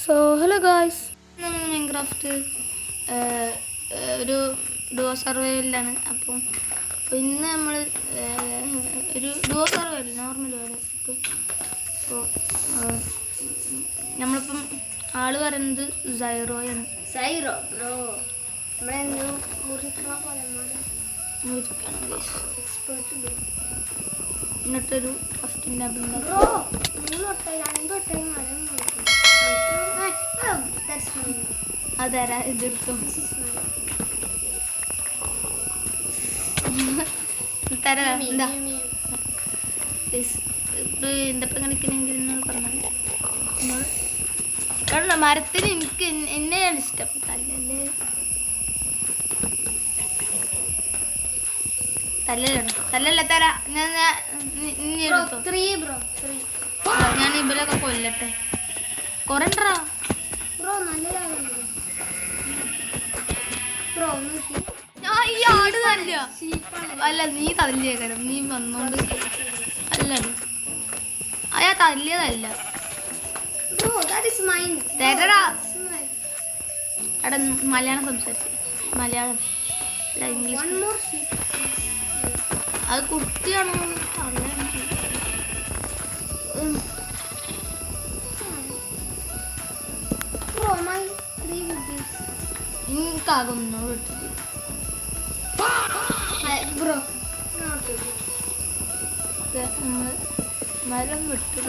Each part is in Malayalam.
സോ ഹലോ ഗായ്സ്, നമ്മൾ മൈൻക്രാഫ്റ്റ് ഒരു ഡുവോ സർവൈവലിലാണ്. അപ്പോൾ ഇന്ന് നമ്മൾ ഒരു ഡുവോ സർവൈവൽ നോർമൽ പോലെ. അപ്പോൾ നമ്മളിപ്പം ആള് പറയുന്നത് സൈറോയാണ്. സൈറോ ബ്രോ മുറിക്കണം എക്സ്പേർട്ട്. എന്നിട്ടൊരു ഫസ്റ്റിൻ്റെ ബ്രോ അതാരാ ഇതെടുത്തു തരാ. എന്താ എൻ്റെ ഒപ്പം കളിക്കണമെങ്കിൽ എന്നോട് പറഞ്ഞത് കാരണം മരത്തിന് എനിക്ക് എന്നെയാണ് ഇഷ്ടം. തല്ലല്ലേ തല്ലല്ല തരാ. ഞാൻ ഇവരൊക്കെ കൊല്ലട്ടെ. കൊറണ്ടാ ഞാൻ ഈ ആട് തല്ല. അല്ല നീ തല്ലിയേക്കാരം, നീ വന്നോണ്ട് അല്ലടി. അയാ തല്ലിയതല്ല. എടാ മലയാളം സംസാരിച്ചു. മലയാളം അല്ല ഇംഗ്ലീഷ്. അത് കുട്ടിയാണോ? എനിക്കാകുന്നോട് ഇട്ടിട്ട് നമ്മള് മരം വിട്ടു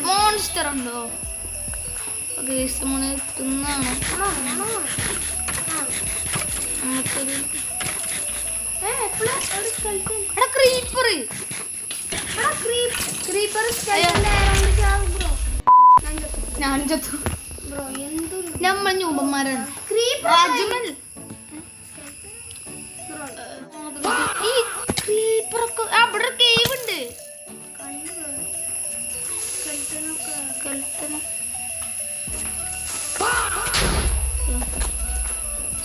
മോൺസ്റ്റർ ഉണ്ടോ? മോനെ തിന്നാണ്. നമുക്കൊരു ഞാൻ ചത്തു. നമ്മൾ ഞൂപന്മാരാണ്. അവിടെ കേവ് ഉണ്ട്.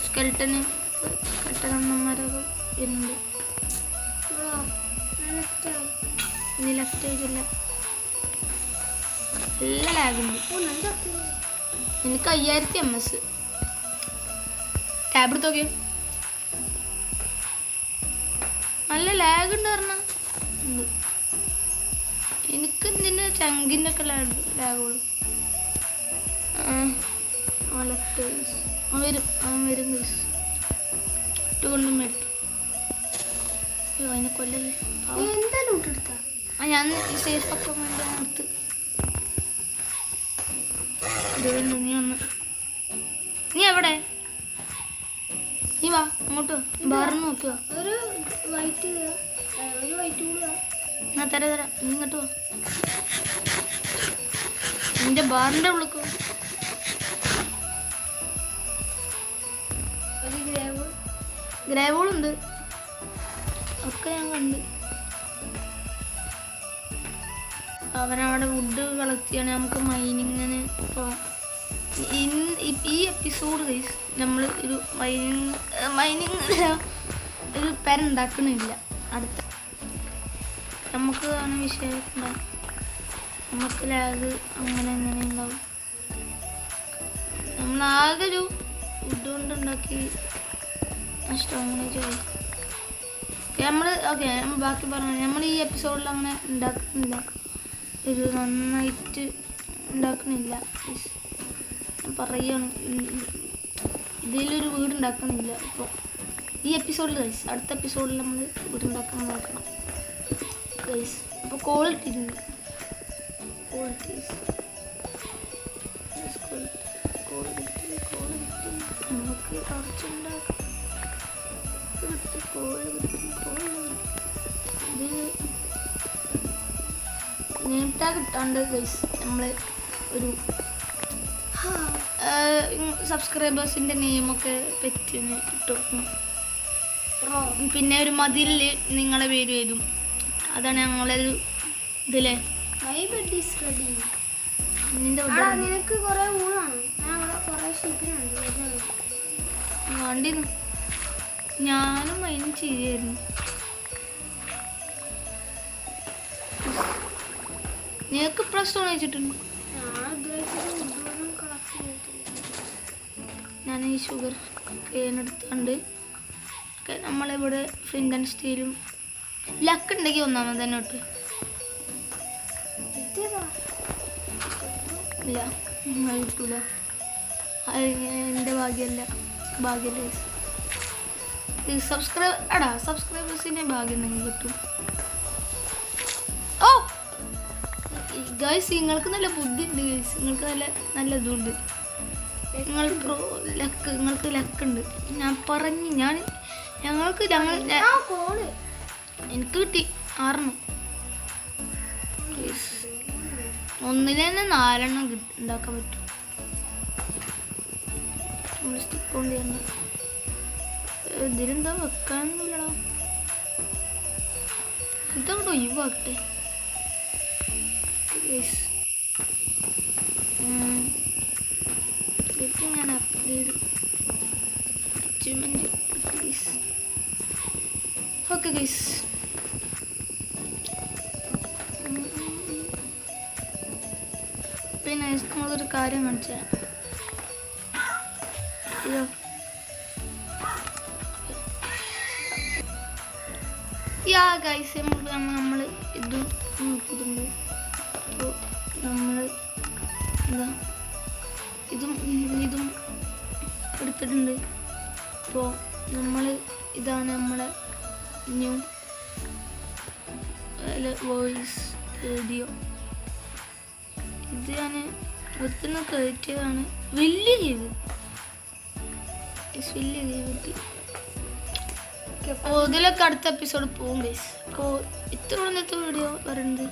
സ്കെൽട്ടന്മാരൊക്കെ ഉണ്ട്. ഇനി ലെഫ്റ്റ് ആയിട്ടില്ല. എല്ലാ ലാഗുണ്ട്. എനിക്ക് 5000 MS ടാബ് എടുത്ത് നോക്കിയോ. നല്ല ലാഗ് ഉണ്ട് പറഞ്ഞ എനിക്ക് ഇതിൻ്റെ ചങ്കിൻ്റെ ഒക്കെ ലാഗുള്ളൂ. ലെഫ്റ്റ് വരും കൊണ്ടും മേടിക്കും. അയ്യോ അതിനെ കൊല്ലല്ലേ. ഞാൻ സേഫ് ആക്കാൻ വേണ്ടി അടുത്ത് നീ വന്ന്. നീ എവിടെ? നീ വാ അങ്ങോട്ട് ബാറിന് നോക്കിയോ. ഞാൻ തരാം. നീ ഇങ്ങോട്ട് വാ. നിന്റെ ബാറിന്റെ ഉള്ളിക്കോ. ഗ്രേവോളുണ്ട് ഒക്കെ ഞാൻ കണ്ട്. അവനവിടെ വുഡ് കളക്ട് നമുക്ക് മൈനിങ്ങിന് പോവാം. ഈ എപ്പിസോഡ് ഗൈസ് നമ്മൾ ഒരു മൈനിങ് ഒരു പെരുണ്ടാക്കണില്ല. അടുത്ത നമുക്ക് ആണ് വിഷയം ഉണ്ടാവും. നമുക്ക് ലാഗ് അങ്ങനെ ഉണ്ടാവും. നമ്മളാകെ ഒരു വുഡ് കൊണ്ട് ഉണ്ടാക്കി നഷ്ടമാണ് ചോദിക്കും. നമ്മൾ ബാക്കി പറഞ്ഞു. നമ്മൾ ഈ എപ്പിസോഡിൽ അങ്ങനെ ഉണ്ടാക്കുന്നില്ല. ഒരു നന്നായിട്ട് ഉണ്ടാക്കണില്ല. പറയുകയാണ് ഇതിലൊരു വീട് ഉണ്ടാക്കണില്ല. ഇപ്പോൾ ഈ എപ്പിസോഡിൽ ഗൈസ്. അടുത്ത എപ്പിസോഡിൽ നമ്മൾ വീടുണ്ടാക്കാൻ നോക്കണം ഗൈസ്. അപ്പോൾ ക്വാളിറ്റി നമുക്ക് കുറച്ചുണ്ടാക്കാം. ഇത് നീട്ടാ കിട്ടാണ്ട് ഗൈസ് നമ്മൾ ഒരു സബ്സ്ക്രൈബേഴ്സിൻ്റെ നെയിമൊക്കെ പെറ്റിന് ഇട്ടു. പിന്നെ ഒരു മതിലിൽ നിങ്ങളെ പേര് വരും. അതാണ് ഞങ്ങളൊരു ഇതിലെ നിന്റെ വണ്ടി ഞാനും അതിന് ചെയ്യായിരുന്നു. നിങ്ങൾക്ക് പ്രശ്നം വെച്ചിട്ടുണ്ട്. ഞാൻ ഉദ്ദേശിച്ചത് ഉദ്യോഗം കളക്ട് ചെയ്തിട്ടില്ല. ഞാൻ ഈ ഷുഗർ കേനെടുത്തുകൊണ്ട് നമ്മളിവിടെ ഫ്ലിൻ്റ് ആൻഡ് സ്റ്റീലും ലക്ക് ഉണ്ടെങ്കിൽ ഒന്നാമത് തന്നെ ഇട്ട് ഇതേതാ? ഇല്ല അത് കിട്ടൂല. അത് എൻ്റെ ഭാഗ്യമല്ല. ഇത് സബ്സ്ക്രൈബേഴ്സിൻ്റെ ഭാഗ്യം നിങ്ങൾക്ക് കിട്ടും. ഓ ഗൈസ്, നിങ്ങൾക്ക് നല്ല ബുദ്ധി ഉണ്ട് ഗൈസ്. നിങ്ങൾക്ക് നല്ല ഇതുണ്ട്. നിങ്ങൾക്ക് ലക്കുണ്ട്. ഞങ്ങൾക്ക് എനിക്ക് കിട്ടി 6 ഒന്നിൽ തന്നെ 4 ഉണ്ടാക്കാൻ പറ്റും. നമ്മൾ സ്റ്റിക്ക് കൊണ്ട് തന്നെ ഇതിലെന്താ വെക്കാനൊന്നുമില്ലടാ. ഇതങ്ങോട്ട് ഒഴിവാക്കട്ടെ. ഞാൻ അപ്ഗ്രേഡ് അച്ചീവ്മെൻറ്റ് ഓക്കെ ഗൈസ്. പിന്നെ നമ്മളൊരു കാര്യം കാണിച്ചു തരാം. ഇതോ യാ ഗൈസ്, നമ്മൾ ഇത് നോക്കിയിട്ടുണ്ട്. അപ്പോൾ നമ്മൾ എന്താ ഇതും എടുത്തിട്ടുണ്ട്. അപ്പോൾ ഇതാണ് നമ്മളെ ന്യൂ വോയിസ് വീഡിയോ. ഇത് ഞാൻ ഒത്തുന്ന കയറ്റിയതാണ്. വലിയ ഗെയിം കിട്ടി. അപ്പോൾ ഇതിലൊക്കെ അടുത്ത എപ്പിസോഡ് പോകും ഗൈസ്. അപ്പോൾ ഇന്നത്തെ വീഡിയോ പറയുന്നത്.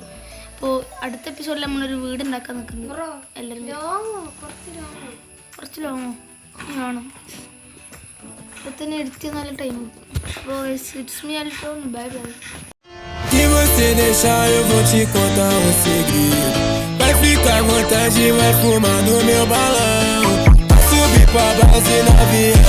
അപ്പോൾ അടുത്ത എപ്പിസോഡിൽ നമ്മളൊരു വീട് ഉണ്ടാക്കാൻ നിൽക്കുന്നത്. എല്ലാവരും കുറച്ച് ലോങ്ങോ ആണോ? അപ്പോൾ തന്നെ എഡിറ്റ് ചെയ്യാൻ നല്ല ടൈം കിട്ടും. അപ്പോൾ it's me Alto. Bye bye. Se você deixar, eu vou te contar um segredo. Vai ficar à vontade, vai fumar no meu balão. Vai subir pra base na via.